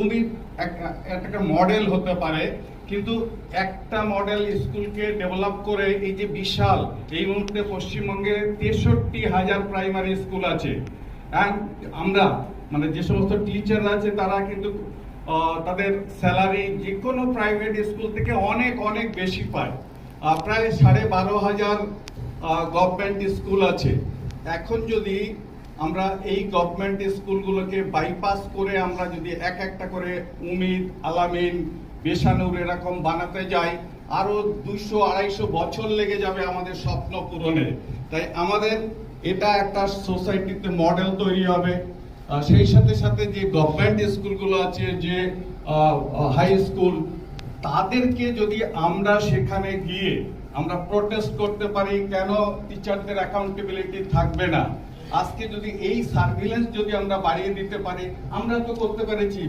উমিদ একটা মডেল হতে পারে, কিন্তু একটা মডেল স্কুলকে ডেভেলপ করে এই যে বিশাল, এই মুহূর্তে পশ্চিমবঙ্গে 63,000 প্রাইমারি স্কুল আছে। আমরা মানে যে সমস্ত টিচার আছে তারা কিন্তু তাদের স্যালারি যে কোনো প্রাইভেট স্কুল থেকে অনেক অনেক বেশি পায়। প্রায় 12,500 গভর্নমেন্ট স্কুল আছে। এখন যদি আমরা এই গভর্নমেন্ট স্কুলগুলোকে বাইপাস করে আমরা যদি এক একটা করে উমিদ, আলামিন, বেসানুর এরকম বানাতে যাই, আরো 200-250 বছর লেগে যাবে আমাদের স্বপ্ন পূরণে। তাই আমাদের এটা একটা সোসাইটিতে মডেল তৈরি হবে। সেই সাথে সাথে যে গভর্নমেন্ট স্কুলগুলো আছে, যে হাই স্কুল, তাদেরকে যদি আমরা সেখানে গিয়ে আমরা প্রোটেস্ট করতে পারি কেন টিচারদের অ্যাকাউন্টেবিলিটি থাকবে না, আজকে যদি এই সার্ভিলেন্স যদি আমরা বাড়িয়ে দিতে পারি, আমরা তো করতে পেরেছি।